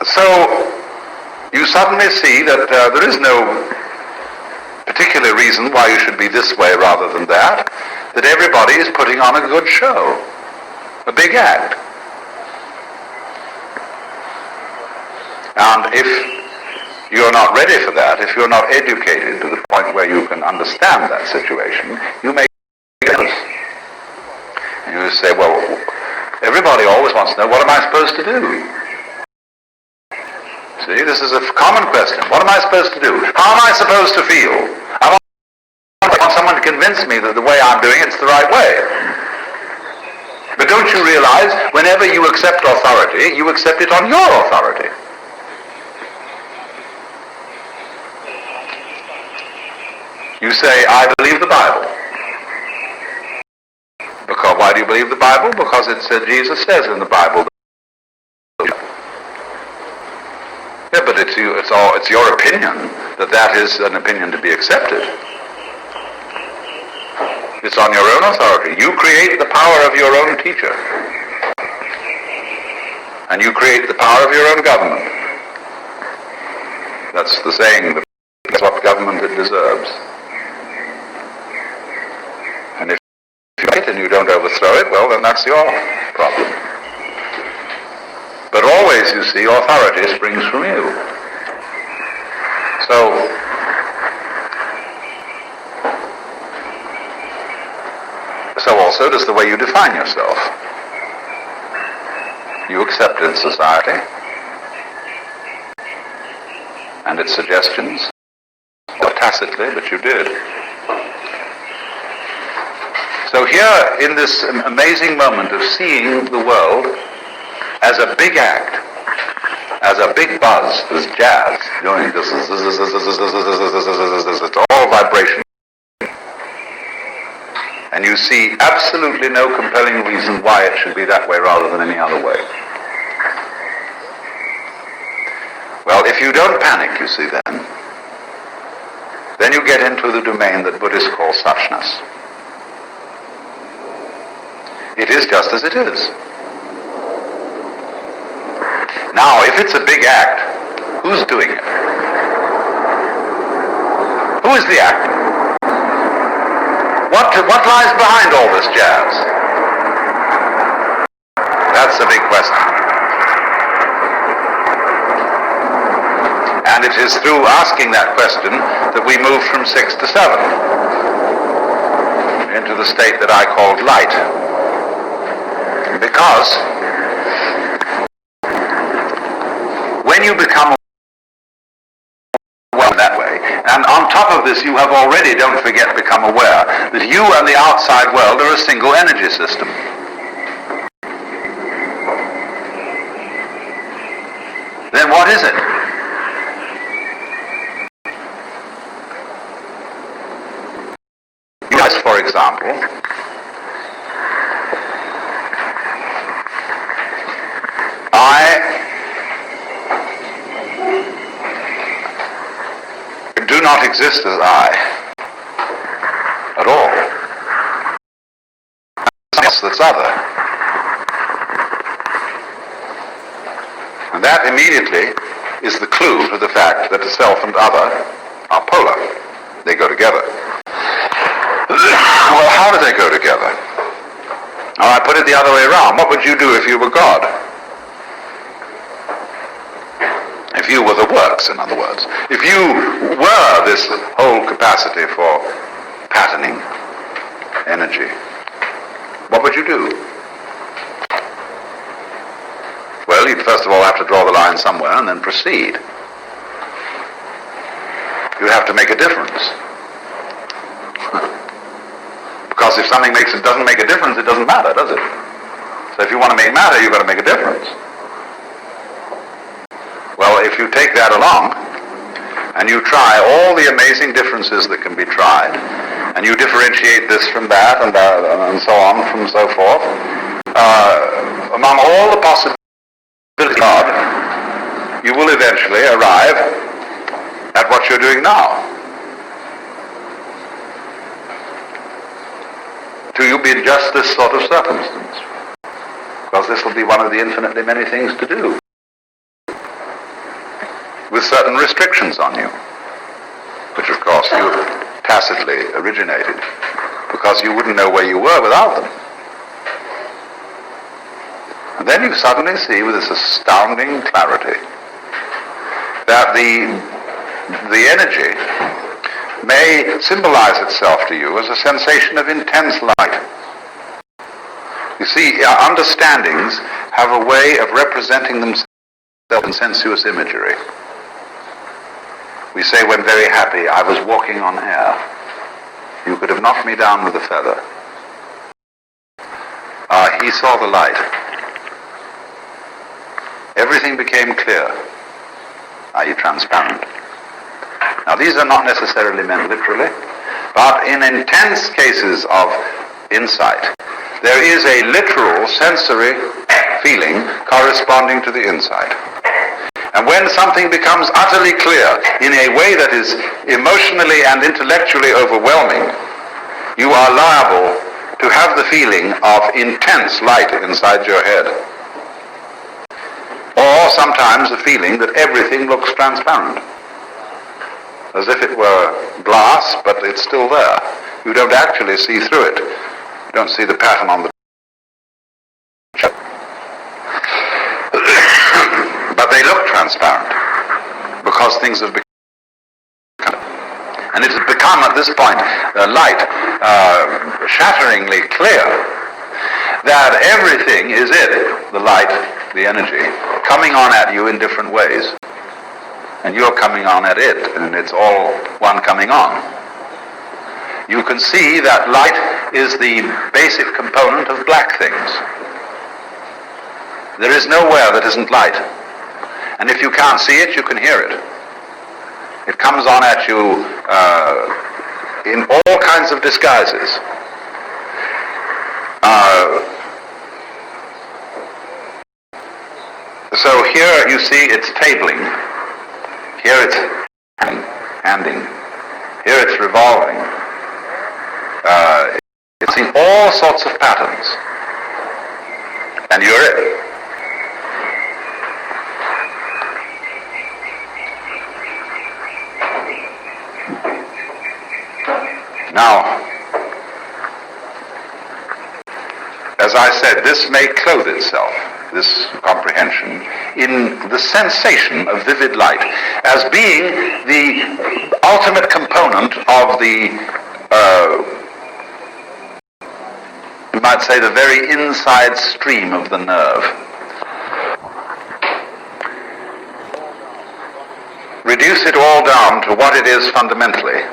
So you suddenly see that there is no particular reason why you should be this way rather than that everybody is putting on a good show, a big act. And if you're not ready for that, if you're not educated to the point where you can understand that situation, you may and you say, well, everybody always wants to know, what am I supposed to do? See, this is a common question. What am I supposed to do? How am I supposed to feel? I want someone to convince me that the way I'm doing it's the right way. But don't you realize, whenever you accept authority, you accept it on your authority. You say, I believe the Bible. Because why do you believe the Bible? Because it said, Jesus says in the Bible. Yeah, but it's your opinion that is an opinion to be accepted. It's on your own authority. You create the power of your own teacher. And you create the power of your own government. That's the saying, that's what government it deserves. And if you fight and you don't overthrow it, well, then that's your problem. But always, you see, authority springs from you. So also does the way you define yourself. You accepted society and its suggestions, not tacitly, but you did. So here, in this amazing moment of seeing the world as a big act, as a big buzz, as jazz, doing this, it's all vibration. And you see absolutely no compelling reason why it should be that way rather than any other way. Well, if you don't panic, you see, then you get into the domain that Buddhists call suchness. It is just as it is. Now, if it's a big act, who's doing it? Who is the actor? What lies behind all this jazz? That's a big question. And it is through asking that question that we move from 6 to 7 into the state that I called light. Because when you become aware that way, and on top of this you have already, don't forget, become aware that you and the outside world are a single energy system. Then what is it? Yes, for example, I do not exist as I at all. That's other. And that immediately is the clue to the fact that the self and other are polar. They go together. Well, how do they go together? Now, I put it the other way around. What would you do if you were God? If you were the works, in other words. If you were this whole capacity for patterning energy, what would you do? Well, you'd first of all have to draw the line somewhere and then proceed. You'd have to make a difference. Because if something doesn't make a difference, it doesn't matter, does it? So if you want to make matter, you've got to make a difference. Well, if you take that along, and you try all the amazing differences that can be tried, and you differentiate this from that, and so on, from so forth, among all the possibilities of God, you will eventually arrive at what you're doing now. To you be in just this sort of circumstance, because this will be one of the infinitely many things to do. with certain restrictions on you, which of course you tacitly originated, because you wouldn't know where you were without them. And then you suddenly see with this astounding clarity that the energy may symbolize itself to you as a sensation of intense light. You see, our understandings have a way of representing themselves in sensuous imagery. We say when very happy, I was walking on air. You could have knocked me down with a feather. He saw the light. Everything became clear, i.e. transparent. Now these are not necessarily meant literally, but in intense cases of insight, there is a literal sensory feeling corresponding to the insight. And when something becomes utterly clear in a way that is emotionally and intellectually overwhelming, you are liable to have the feeling of intense light inside your head. Or sometimes a feeling that everything looks transparent, as if it were glass, but it's still there. You don't actually see through it. You don't see the pattern on the but they look transparent because things have become, and it has become at this point light, shatteringly clear that everything is it, the light, the energy, coming on at you in different ways. And you're coming on at it, and it's all one coming on. You can see that light is the basic component of black things. There is nowhere that isn't light. And if you can't see it, you can hear it. It comes on at you in all kinds of disguises. So here you see it's tabling. Here it's handing. Here it's revolving. It's in all sorts of patterns. And you're it. Now, as I said, this may clothe itself, this comprehension, in the sensation of vivid light as being the ultimate component of the, you might say, the very inside stream of the nerve. Reduce it all down to what it is fundamentally.